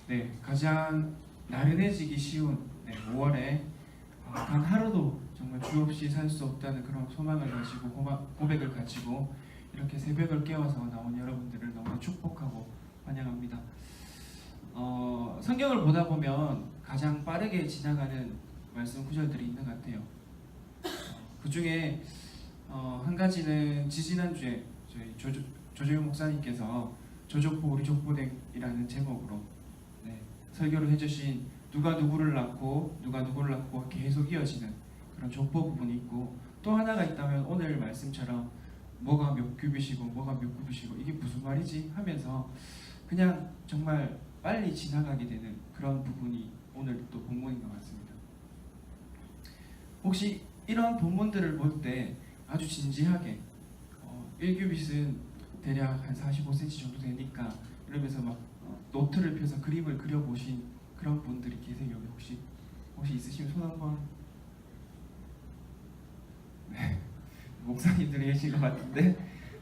네, 가장 나른해지기 쉬운 5월에 단 하루도 정말 주 없이 살 수 없다는 그런 소망을 가지고 고백을 가지고 이렇게 새벽을 깨워서 나온 여러분들을 너무 축복하고 환영합니다. 성경을 보다 보면 가장 빠르게 지나가는 말씀 구절들이 있는 것 같아요. 그 중에 한 가지는 지지난주에 저희 조조용 목사님께서 조조포 우리 족보댁이라는 제목으로 설교를 해주신 누가 누구를 낳고 계속 이어지는 그런 족보 부분이 있고, 또 하나가 있다면 오늘 말씀처럼 뭐가 몇 규빗이고 이게 무슨 말이지 하면서 그냥 정말 빨리 지나가게 되는 그런 부분이 오늘 또 본문인 것 같습니다. 혹시 이런 본문들을 볼 때 아주 진지하게 1규빗은 대략 한 45cm 정도 되니까 이러면서 막 노트를 펴서 그림을 그려보신 그런 분들이 계세요? 여기 혹시 있으시면 손 한번. 네, 목사님들이 계신 것 같은데,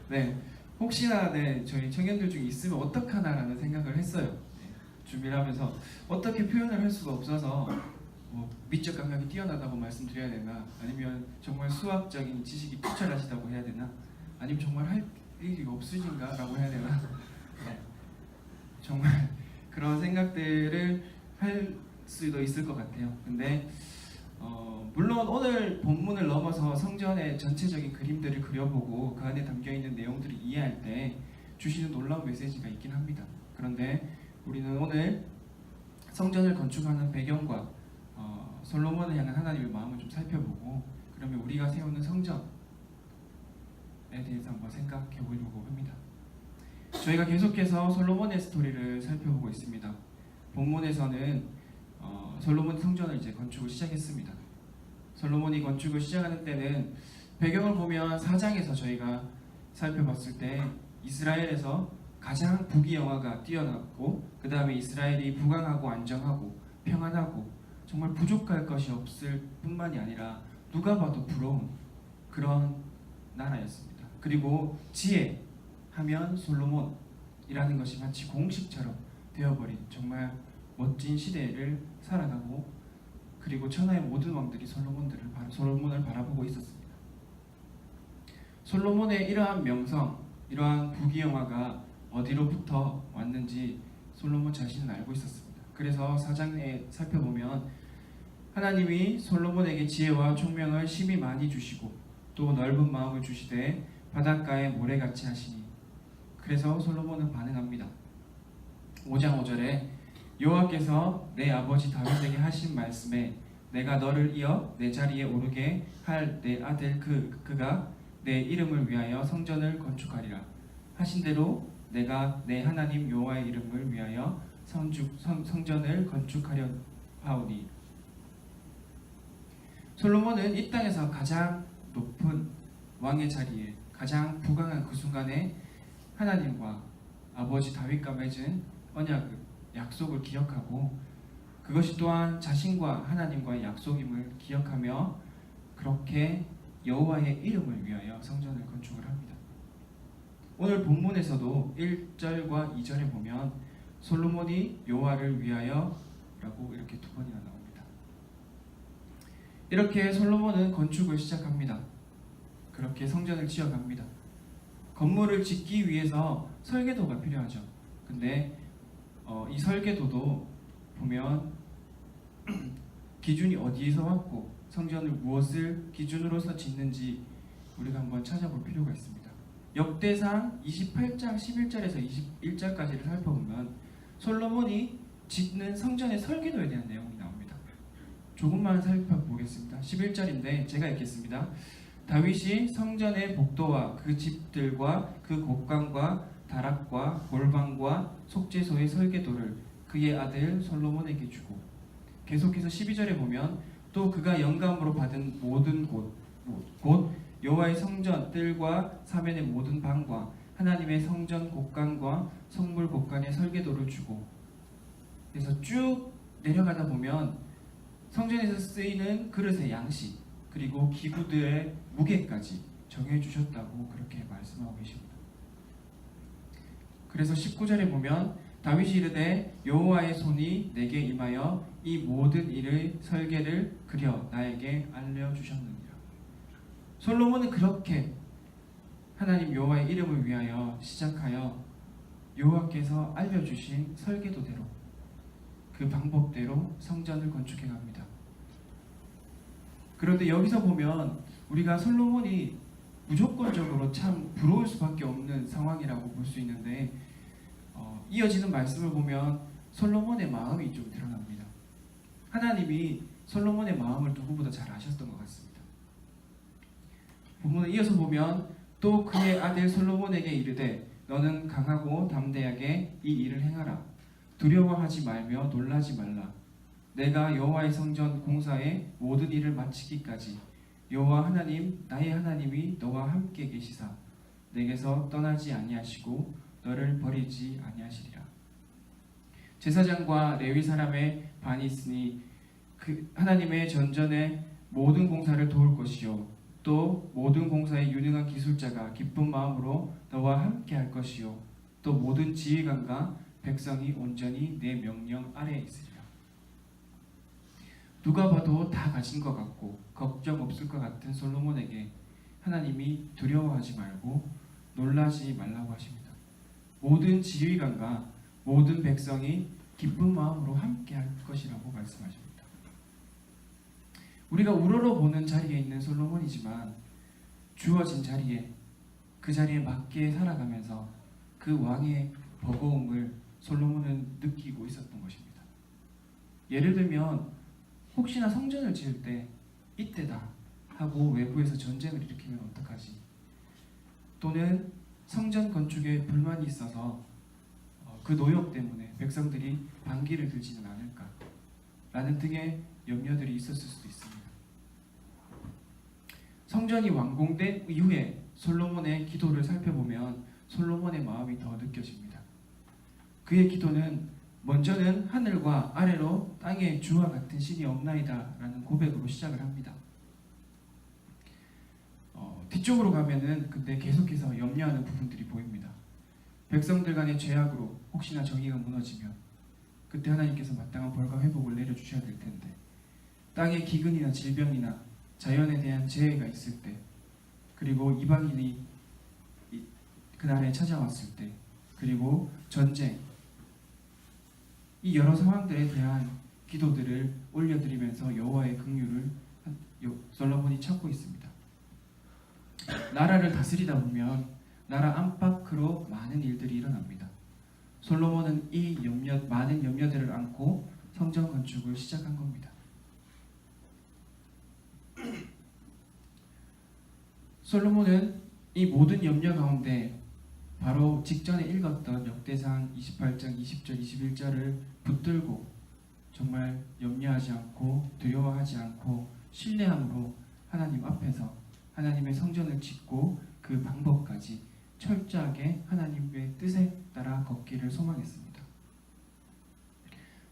네, 혹시나 저희 청년들 중에 있으면 어떡하나라는 생각을 했어요. 준비를 하면서 어떻게 표현을 할 수가 없어서 미적 감각이 뛰어나다고 말씀드려야 되나, 아니면 정말 수학적인 지식이 투철하시다고 해야 되나, 아니면 정말 할 일이 없으신가 라고 해야 되나. 네, 정말 그런 생각들을 할 수도 있을 것 같아요. 근데 물론 오늘 본문을 넘어서 성전의 전체적인 그림들을 그려보고 그 안에 담겨있는 내용들을 이해할 때 주시는 놀라운 메시지가 있긴 합니다. 그런데 우리는 오늘 성전을 건축하는 배경과 솔로몬을 향한 하나님의 마음을 좀 살펴보고, 그러면 우리가 세우는 성전에 대해서 한번 생각해 보려고 합니다. 저희가 계속해서 솔로몬의 스토리를 살펴보고 있습니다. 본문에서는 솔로몬 성전을 이제 건축을 시작했습니다. 솔로몬이 건축을 시작하는 때는 배경을 보면 4장에서 저희가 살펴봤을 때 이스라엘에서 가장 부귀영화가 뛰어났고, 그 다음에 이스라엘이 부강하고 안정하고 평안하고 정말 부족할 것이 없을 뿐만이 아니라 누가 봐도 부러운 그런 나라였습니다. 그리고 지혜 하면 솔로몬이라는 것이 마치 공식처럼 되어버린 정말 멋진 시대를 살아가고, 그리고 천하의 모든 왕들이 솔로몬을 바라보고 있었습니다. 솔로몬의 이러한 명성, 이러한 부귀영화가 어디로부터 왔는지 솔로몬 자신은 알고 있었습니다. 그래서 4장에 살펴보면 하나님이 솔로몬에게 지혜와 총명을 심히 많이 주시고 또 넓은 마음을 주시되 바닷가에 모래같이 하시니, 그래서 솔로몬은 반응합니다. 5장 5절에 여호와께서 내 아버지 다윗에게 하신 말씀에 내가 너를 이어 내 자리에 오르게 할 내 아들 그가 내 이름을 위하여 성전을 건축하리라 하신 대로 내가 내 하나님 여호와의 이름을 위하여 성전을 건축하려 하오니. 솔로몬은 이 땅에서 가장 높은 왕의 자리에 가장 부강한 그 순간에 하나님과 아버지 다윗과 맺은 언약을, 약속을 기억하고, 그것이 또한 자신과 하나님과의 약속임을 기억하며 그렇게 여호와의 이름을 위하여 성전을 건축을 합니다. 오늘 본문에서도 1절과 2절에 보면 솔로몬이 여호와를 위하여 라고 이렇게 두 번이나 나옵니다. 이렇게 솔로몬은 건축을 시작합니다. 그렇게 성전을 지어갑니다. 건물을 짓기 위해서 설계도가 필요하죠. 근데 이 설계도도 보면 기준이 어디에서 왔고 성전을 무엇을 기준으로서 짓는지 우리가 한번 찾아볼 필요가 있습니다. 역대상 28장 11절에서 21절까지를 살펴보면 솔로몬이 짓는 성전의 설계도에 대한 내용이 나옵니다. 조금만 살펴보겠습니다. 11절인데 제가 읽겠습니다. 다윗이 성전의 복도와 그 집들과 그 곡간과 다락과 골방과 속죄소의 설계도를 그의 아들 솔로몬에게 주고, 계속해서 12절에 보면 또 그가 영감으로 받은 모든 곧 여호와의 성전 뜰과 사면의 모든 방과 하나님의 성전 곡간과 성물 곡간의 설계도를 주고, 그래서 쭉 내려가다 보면 성전에서 쓰이는 그릇의 양식 그리고 기구들의 무게까지 정해주셨다고 그렇게 말씀하고 계십니다. 그래서 19절에 보면 다윗이 이르되 여호와의 손이 내게 임하여 이 모든 일의 설계를 그려 나에게 알려주셨느니라. 솔로몬은 그렇게 하나님 여호와의 이름을 위하여 시작하여 여호와께서 알려주신 설계도대로 그 방법대로 성전을 건축해 갑니다. 그런데 여기서 보면 우리가 솔로몬이 무조건적으로 참 부러울 수밖에 없는 상황이라고 볼 수 있는데 이어지는 말씀을 보면 솔로몬의 마음이 좀 드러납니다. 하나님이 솔로몬의 마음을 누구보다 잘 아셨던 것 같습니다. 본문을 이어서 보면 또 그의 아들 솔로몬에게 이르되 너는 강하고 담대하게 이 일을 행하라. 두려워하지 말며 놀라지 말라. 내가 여호와의 성전 공사의 모든 일을 마치기까지 여호와 하나님 나의 하나님이 너와 함께 계시사 내게서 떠나지 아니하시고 너를 버리지 아니하시리라. 제사장과 레위 사람의 반이 있으니 그 하나님의 전전에 모든 공사를 도울 것이요 또 모든 공사에 유능한 기술자가 기쁜 마음으로 너와 함께 할 것이요 또 모든 지휘관과 백성이 온전히 내 명령 아래에 있으리라. 누가 봐도 다 가진 것 같고 걱정 없을 것 같은 솔로몬에게 하나님이 두려워하지 말고 놀라지 말라고 하십니다. 모든 지휘관과 모든 백성이 기쁜 마음으로 함께 할 것이라고 말씀하십니다. 우리가 우러러 보는 자리에 있는 솔로몬이지만 주어진 자리에 그 자리에 맞게 살아가면서 그 왕의 버거움을 솔로몬은 느끼고 있었던 것입니다. 예를 들면 혹시나 성전을 지을 때 이때다 하고 외부에서 전쟁을 일으키면 어떡하지? 또는 성전 건축에 불만이 있어서 그 노역 때문에 백성들이 반기를 들지는 않을까? 라는 등의 염려들이 있었을 수도 있습니다. 성전이 완공된 이후에 솔로몬의 기도를 살펴보면 솔로몬의 마음이 더 느껴집니다. 그의 기도는 먼저는 하늘과 아래로 땅에 주와 같은 신이 없나이다 라는 고백으로 시작을 합니다. 뒤쪽으로 가면은 근데 계속해서 염려하는 부분들이 보입니다. 백성들 간의 죄악으로 혹시나 정의가 무너지면 그때 하나님께서 마땅한 벌과 회복을 내려주셔야 될 텐데, 땅에 기근이나 질병이나 자연에 대한 재해가 있을 때, 그리고 이방인이 그날에 찾아왔을 때, 그리고 전쟁, 이 여러 상황들에 대한 기도들을 올려드리면서 여호와의 긍휼을 솔로몬이 찾고 있습니다. 나라를 다스리다 보면 나라 안팎으로 많은 일들이 일어납니다. 솔로몬은 이 많은 염려들을 안고 성전 건축을 시작한 겁니다. 솔로몬은 이 모든 염려 가운데 바로 직전에 읽었던 역대상 28장 20절 21절을 붙들고 정말 염려하지 않고 두려워하지 않고 신뢰함으로 하나님 앞에서 하나님의 성전을 짓고 그 방법까지 철저하게 하나님의 뜻에 따라 걷기를 소망했습니다.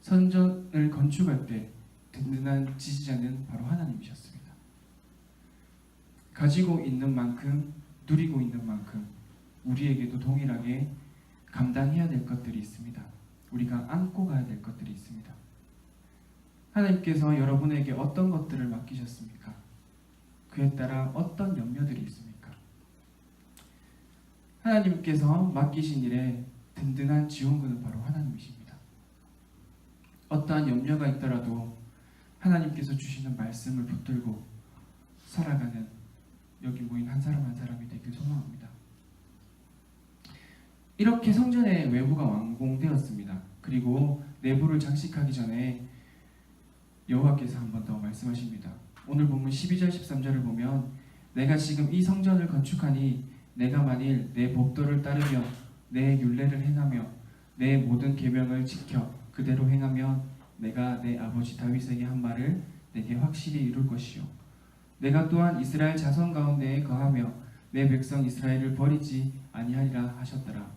성전을 건축할 때 든든한 지지자는 바로 하나님이셨습니다. 가지고 있는 만큼, 누리고 있는 만큼 우리에게도 동일하게 감당해야 될 것들이 있습니다. 우리가 안고 가야 될 것들이 있습니다. 하나님께서 여러분에게 어떤 것들을 맡기셨습니까? 그에 따라 어떤 염려들이 있습니까? 하나님께서 맡기신 일에 든든한 지원군은 바로 하나님이십니다. 어떠한 염려가 있더라도 하나님께서 주시는 말씀을 붙들고 살아가는 여기 모인 한 사람 한 사람이 되길 소망합니다. 이렇게 성전의 외부가 완공되었습니다. 그리고 내부를 장식하기 전에 여호와께서 한 번 더 말씀하십니다. 오늘 본문 12절 13절을 보면 내가 지금 이 성전을 건축하니 내가 만일 내 법도를 따르며 내 율례를 행하며 내 모든 계명을 지켜 그대로 행하면 내가 내 아버지 다윗에게 한 말을 내게 확실히 이룰 것이요 내가 또한 이스라엘 자손 가운데에 거하며 내 백성 이스라엘을 버리지 아니하리라 하셨더라.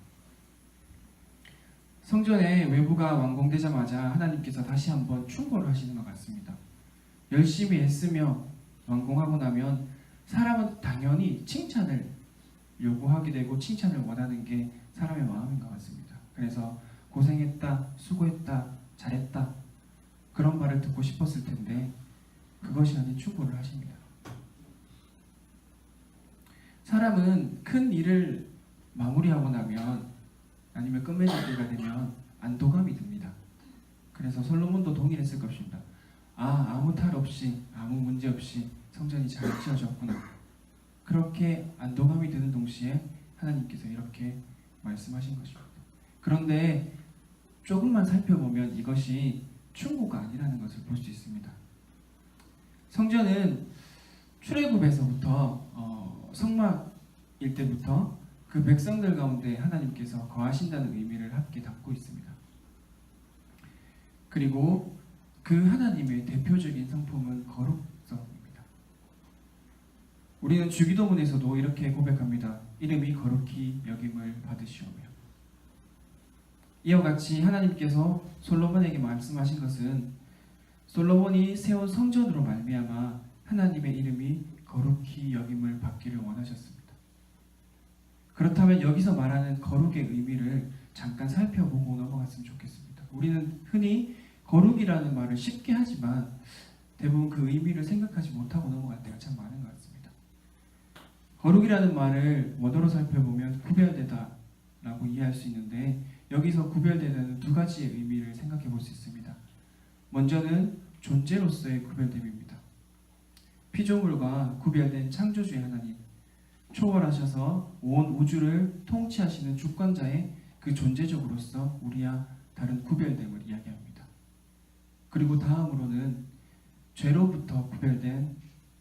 성전의 외부가 완공되자마자 하나님께서 다시 한번 충고를 하시는 것 같습니다. 열심히 애쓰며 완공하고 나면 사람은 당연히 칭찬을 요구하게 되고 칭찬을 원하는 게 사람의 마음인 것 같습니다. 그래서 고생했다, 수고했다, 잘했다 그런 말을 듣고 싶었을 텐데 그것이 아닌 충고를 하십니다. 사람은 큰 일을 마무리하고 나면 아니면 끝맺을 때가 되면 안도감이 듭니다. 그래서 솔로몬도 동일했을 것입니다. 아무 탈 없이 아무 문제 없이 성전이 잘 지어졌구나. 그렇게 안도감이 드는 동시에 하나님께서 이렇게 말씀하신 것입니다. 그런데 조금만 살펴보면 이것이 충고가 아니라는 것을 볼 수 있습니다. 성전은 출애굽에서부터 성막일 때부터 그 백성들 가운데 하나님께서 거하신다는 의미를 함께 담고 있습니다. 그리고 그 하나님의 대표적인 성품은 거룩성입니다. 우리는 주기도문에서도 이렇게 고백합니다. 이름이 거룩히 여김을 받으시오며. 이와 같이 하나님께서 솔로몬에게 말씀하신 것은 솔로몬이 세운 성전으로 말미암아 하나님의 이름이 거룩히 여김을 받기를 원하셨습니다. 그렇다면 여기서 말하는 거룩의 의미를 잠깐 살펴보고 넘어갔으면 좋겠습니다. 우리는 흔히 거룩이라는 말을 쉽게 하지만 대부분 그 의미를 생각하지 못하고 넘어갈 때가 참 많은 것 같습니다. 거룩이라는 말을 원어로 살펴보면 구별되다 라고 이해할 수 있는데 여기서 구별되는 두 가지의 의미를 생각해 볼 수 있습니다. 먼저는 존재로서의 구별됨입니다. 피조물과 구별된 창조주의 하나님, 초월하셔서 온 우주를 통치하시는 주권자의 그 존재적으로서 우리와 다른 구별됨을 이야기합니다. 그리고 다음으로는 죄로부터 구별된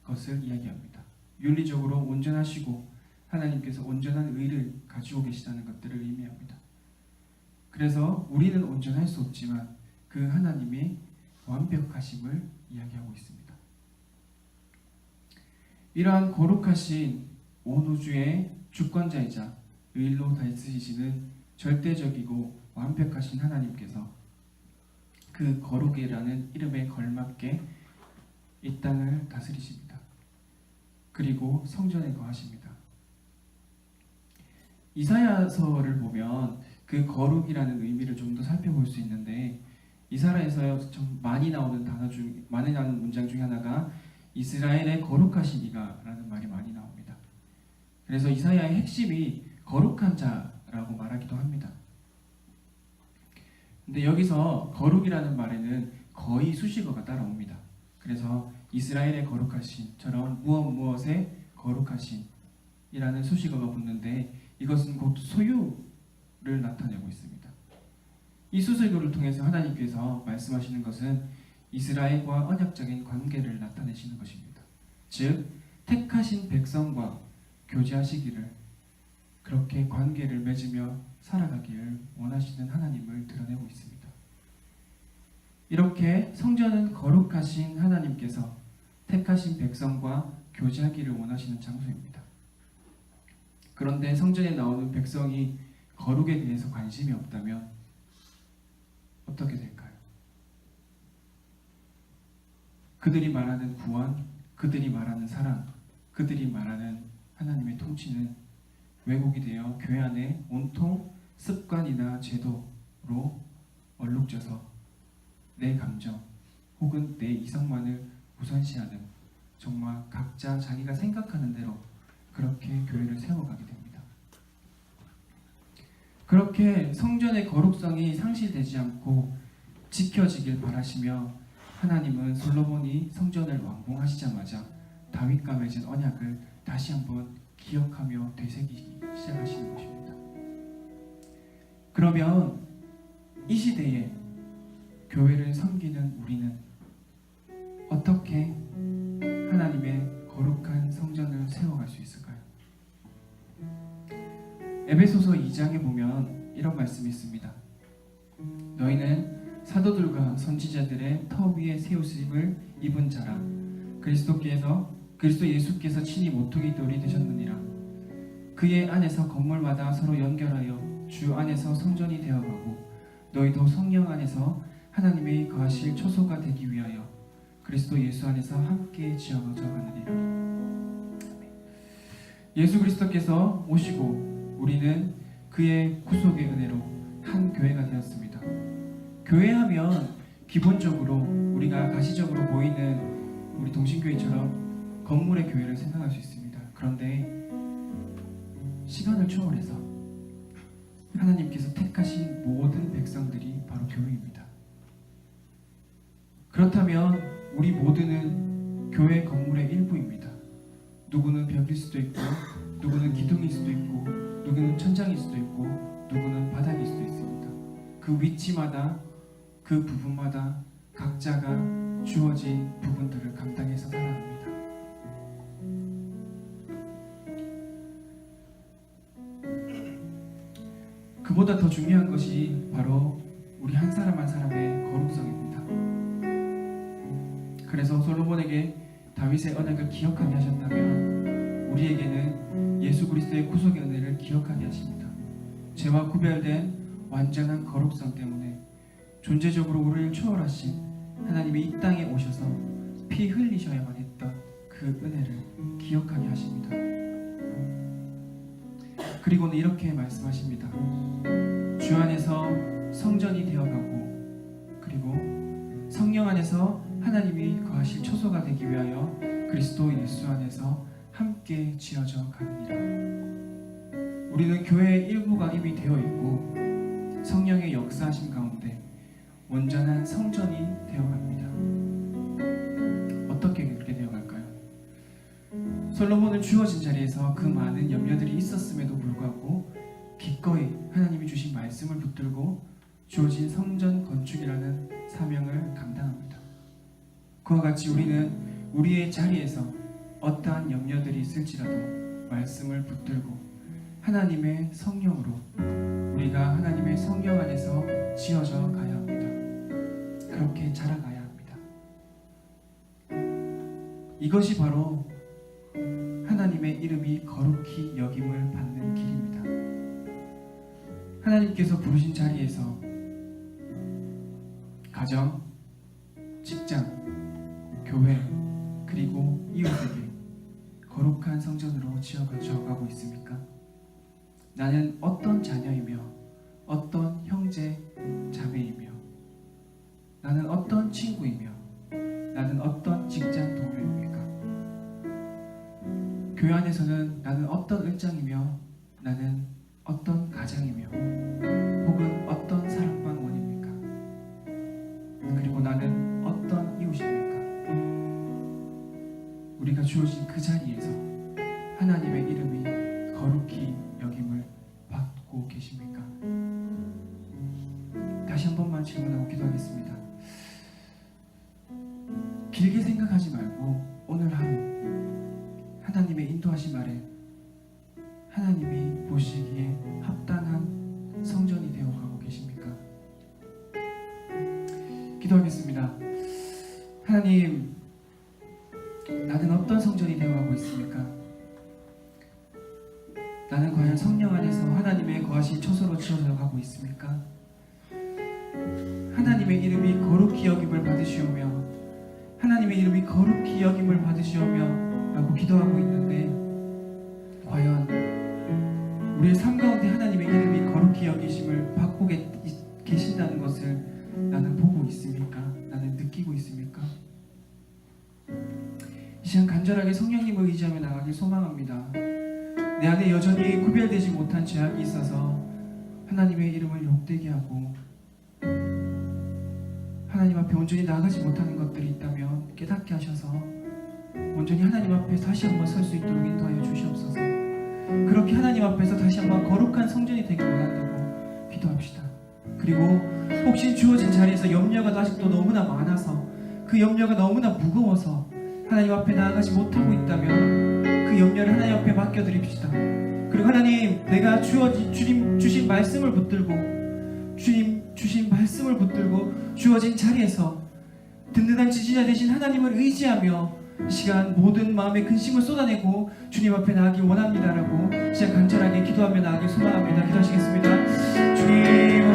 것을 이야기합니다. 윤리적으로 온전하시고 하나님께서 온전한 의를 가지고 계시다는 것들을 의미합니다. 그래서 우리는 온전할 수 없지만 그 하나님이 완벽하심을 이야기하고 있습니다. 이러한 거룩하신 온 우주의 주권자이자 의로 다스리시는 절대적이고 완벽하신 하나님께서 그 거룩이라는 이름에 걸맞게 이 땅을 다스리십니다. 그리고 성전에 거하십니다. 이사야서를 보면 그 거룩이라는 의미를 좀 더 살펴볼 수 있는데 이사야에서 좀 많이 나오는 문장 중에 하나가 이스라엘의 거룩하신 이가라는 말이 많이 나옵니다. 그래서 이사야의 핵심이 거룩한 자라고 말하기도 합니다. 근데 여기서 거룩이라는 말에는 거의 수식어가 따라옵니다. 그래서 이스라엘의 거룩하신처럼 무엇의 거룩하신이라는 수식어가 붙는데 이것은 곧 소유를 나타내고 있습니다. 이 수식어를 통해서 하나님께서 말씀하시는 것은 이스라엘과 언약적인 관계를 나타내시는 것입니다. 즉 택하신 백성과 교제하시기를 그렇게 관계를 맺으며 살아가기를 원하시는 하나님을 드러내고 있습니다. 이렇게 성전은 거룩하신 하나님께서 택하신 백성과 교제하기를 원하시는 장소입니다. 그런데 성전에 나오는 백성이 거룩에 대해서 관심이 없다면 어떻게 될까요? 그들이 말하는 구원, 그들이 말하는 사랑, 그들이 말하는 하나님의 통치는 왜곡이 되어 교회 안에 온통 습관이나 제도로 얼룩져서 내 감정 혹은 내 이성만을 우선시하는 정말 각자 자기가 생각하는 대로 그렇게 교회를 세워가게 됩니다. 그렇게 성전의 거룩성이 상실되지 않고 지켜지길 바라시며 하나님은 솔로몬이 성전을 완공하시자마자 다윗과 맺은 언약을 다시 한번 기억하며 되새기기 시작하시는 것입니다. 그러면 이 시대에 교회를 섬기는 우리는 어떻게 하나님의 거룩한 성전을 세워갈 수 있을까요? 에베소서 2장에 보면 이런 말씀이 있습니다. 너희는 사도들과 선지자들의 터 위에 세우심을 입은 자라 그리스도 예수께서 친히 모퉁이 돌이 되셨느니라. 그의 안에서 건물마다 서로 연결하여 주 안에서 성전이 되어가고 너희도 성령 안에서 하나님의 거하실 초소가 되기 위하여 그리스도 예수 안에서 함께 지어져 가느니라. 예수 그리스도께서 오시고 우리는 그의 구속의 은혜로 한 교회가 되었습니다. 교회하면 기본적으로 우리가 가시적으로 보이는 우리 동신교회처럼 건물의 교회를 생각할 수 있습니다. 그런데 시간을 초월해서 하나님께서 택하신 모든 백성들이 바로 교회입니다. 그렇다면 우리 모두는 교회 건물의 일부입니다. 누구는 벽일 수도 있고, 누구는 기둥일 수도 있고, 누구는 천장일 수도 있고, 누구는 바닥일 수도 있습니다. 그 위치마다, 그 부분마다 각자가 주어진 부분들을 감당해서 살아갑니다. 그보다 더 중요한 것이 바로 우리 한 사람 한 사람의 거룩성입니다. 그래서 솔로몬에게 다윗의 언약을 기억하게 하셨다면 우리에게는 예수 그리스도의 구속의 은혜를 기억하게 하십니다. 죄와 구별된 완전한 거룩성 때문에 존재적으로 우리를 초월하신 하나님이 이 땅에 오셔서 피 흘리셔야만 했던 그 은혜를 기억하게 하십니다. 그리고는 이렇게 말씀하십니다. 주 안에서 성전이 되어가고, 그리고 성령 안에서 하나님이 거하실 초소가 되기 위하여 그리스도 예수 안에서 함께 지어져 가느니라. 우리는 교회의 일부가 이미 되어 있고 성령의 역사하심 가운데 온전한 성전이 되어갑니다. 어떻게 그렇게 되어갈까요? 솔로몬은 주어진 자리에서 그 많은 염려들이 있었음에도 불구하고 기꺼이 하나님이 주신 말씀을 붙들고 주어진 성전 건축이라는 사명을 감당합니다. 그와 같이 우리는 우리의 자리에서 어떠한 염려들이 있을지라도 말씀을 붙들고 하나님의 성령으로 우리가 하나님의 성령 안에서 지어져 가야 합니다. 그렇게 자라가야 합니다. 이것이 바로 하나님의 이름이 거룩히 여김을 받는 길입니다. 하나님께서 부르신 자리에서 가정, 직장, 교회, 그리고 이웃에게 거룩한 성전으로 지어가고 있습니까? 나는 어떤 자녀이며 어떤 형제, 자매이며 나는 어떤 친구이며 나는 어떤 직장 동료입니까? 교회 안에서는 나는 어떤 을장이며 나는 어떤 가장이며 혹은 어떤 사랑방원입니까? 그리고 나는 어떤 이웃입니까? 우리가 주어진 그 자리에서 하나님의 이름이 거룩히 여김을 받고 계십니까? 다시 한 번만 질문하고 기도하겠습니다. 길게 생각하지 말고 오늘 하루 하나님의 인도하심 아래 하나님이 보시기에 합당한 성전이 되어가고 계십니까? 기도하겠습니다. 하나님, 나는 어떤 성전이 되어가고 있습니까? 나는 과연 성령 안에서 하나님의 거하신 초소로 지어져 가고 있습니까? 하나님의 이름이 거룩히 여김을 받으시오며 하나님의 이름이 거룩히 여김을 받으시오며 라고 기도하고 있는데 과연 우리의 삶 가운데 하나님의 이름이 거룩히 여기심을 받고 계신다는 것을 나는 보고 있습니까? 나는 느끼고 있습니까? 이 시간 간절하게 성령님을 의지하며 나가길 소망합니다. 내 안에 여전히 구별되지 못한 죄악이 있어서 하나님의 이름을 욕되게 하고 하나님 앞에 온전히 나아가지 못하는 것들이 있다면 깨닫게 하셔서 온전히 하나님 앞에 다시 한번 설 수 있도록 인도하여 주시옵소서. 그렇게 하나님 앞에서 다시 한번 거룩한 성전이 되길 원한다고 기도합시다. 그리고 혹시 주어진 자리에서 염려가 아직도 너무나 많아서 그 염려가 너무나 무거워서 하나님 앞에 나아가지 못하고 있다면 그 염려를 하나님 앞에 맡겨드립시다. 그리고 하나님, 내가 주님 주신 말씀을 붙들고 주님 주신 말씀을 붙들고 주어진 자리에서 든든한 지지자 되신 하나님을 의지하며 이 시간 모든 마음의 근심을 쏟아내고 주님 앞에 나가길 원합니다라고 시간 간절하게 기도하며 나가길 소망합니다. 기도하시겠습니다. 주님,